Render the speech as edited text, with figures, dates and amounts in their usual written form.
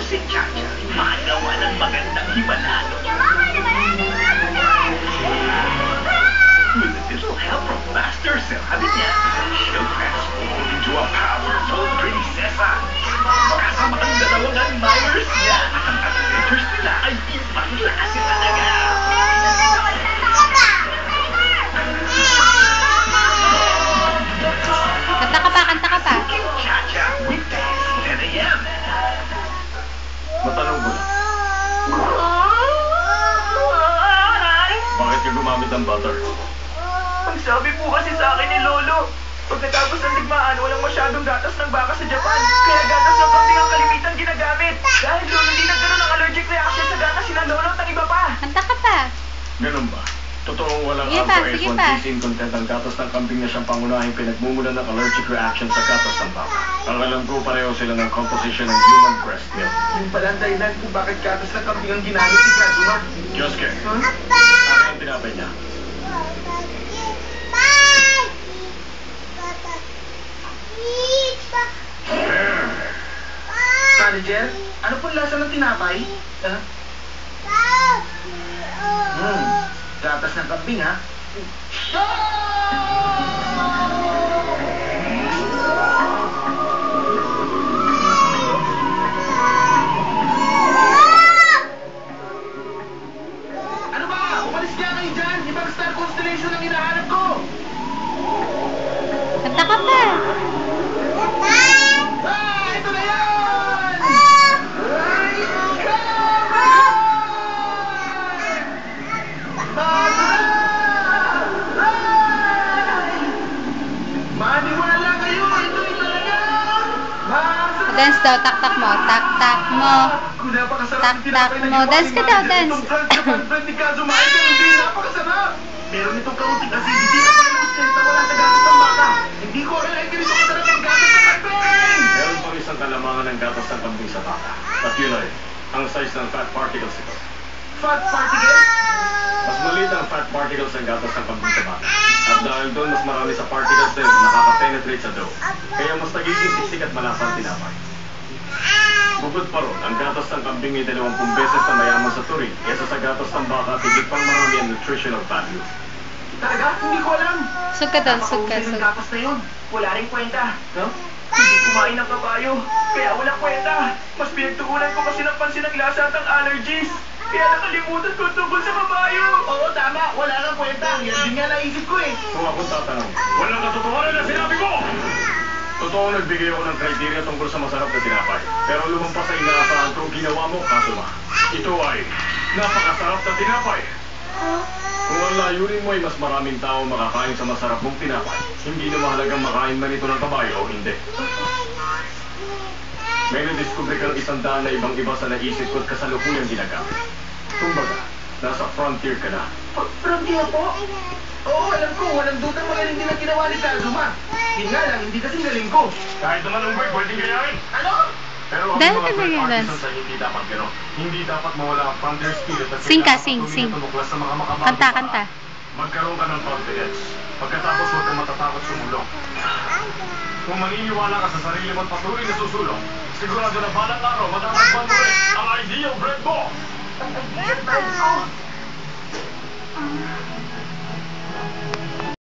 si Chacha, magawa ng magandang himala. With a little help from Master Sabi niya, she'll transform into a powerful prinsesa. Kasama ang dalawang admirers niya. Ang adventures nila ay ibang klase talaga. Kanta ka pa, kanta ka pa. Chacha, weekdays, 10 a.m. Matanong ko lang. Bakit ka gumamit ng butter? Ang sabi po kasi sa akin ni Lolo, pagkatapos ng digmaan, walang masyadong gatas ng baka sa Japan. Kaya gatas ng kambing ang kalimitan ginagamit. Dahil Lolo, hindi nagkaroon ng allergic reaction sa gatas sina Lolo at ang iba pa. Kanta ka pa. Ganun ba? Totoong walang Sige pa, alpha sige S1 pa. casein content ang gatas ng kambing na siyang pangunahing pinagmumulan ng allergic reaction sa gatas ng baka. Ang alam ko, pareho sila ng composition ng human breast milk. Yung pala ang dahilan kung bakit gatas ng kambing ang ginamit ni Kazuma. Yosuke, Huh? ano yung tinapay niya? Manager, ano pong lasa ng tinapay? Gatas ng kambing, ha? Ano ba? Umalis ka kayo dyan! Ibang star constellation ang hinahanap ko! Kanta ka pa. Ito na yan! Maniwala kayo! Ito'y talaga! Dance daw, tak-tak mo. Tak-tak mo. Tak-tak mo. Dance ka daw, dance. Meron itong kaunting acidity at malus na wala sa gatas ng baka. Hindi ko rin ay ganito kasarap ang gatas ng kambing! Meron pang isang kalamangan ng gatas ng kambing sa baka. At yun ay, ang size ng fat particles ito. Fat particles? Mas maliit ang fat particles ng gatas ng kambing sa baka. At dahil doon, mas marami sa particles na yun na nakaka-penetrate sa dough. Kaya mas nagiging siksik at malasang tinapay. Bukod pa ron, ang gatas ng kambing ay 20 beses na mayaman sa turin kaysa sa gatas ng baka at higit pang marami ang nutritional value. Talaga? Hindi ko alam. Sug ka doon, sug ka, Napakausay ng sug. gatas na yun. Wala rin kwenta. Hindi kumain ng kabayo. Kaya walang kwenta. Mas pinagtuunan ko kasi ng pansin ng lasa at ang allergies. Kaya nakalimutan ko tungkol sa kabayo. Oo, tama. Wala nang kwenta. Yan din nga naisip ko eh. Kung akong tatanong, walang katotohanan na sinabi ko! Totoo, nagbigay ako ng criteria tungkol sa masarap na tinapay. Pero lumampas ay inaasahan kung ginawa mo, Kazuma. Ito ay napakasarap na tinapay. Kung ang layunin mo ay mas maraming tao makakain sa masarap mong tinapay, hindi na mahalagang makain man ito ng kabayo o hindi. May nadiskubre kang 100 na ibang-iba sa naisip ko at kasalukuyang ginagamit. Kumbaga, nasa frontier ka na. Frontier po? Oo, alam ko. Walang dutang magaling din ang ginawa ni Kazuma. Yun nga lang, hindi kasing galing ko. Kahit naman ang bird, pwedeng gayahin. Ano? Pero ang Dahil mga ka bird ganyan, artisans ay hindi dapat gano'n. Hindi dapat mawala ang frontier spirit at Sing ka, kailangan sing, patuloy sing. na tumuklas sa mga makabagong Kanta, paraan. kanta. Magkaroon ka ng confidence. Pagkatapos huwag kang matatakot sumulong. Kung maniniwala ka sa sarili mo at patuloy na susulong, sigurado na balang araw matatagpuan mo ulit ang ideal bread mo! Ang bread ko.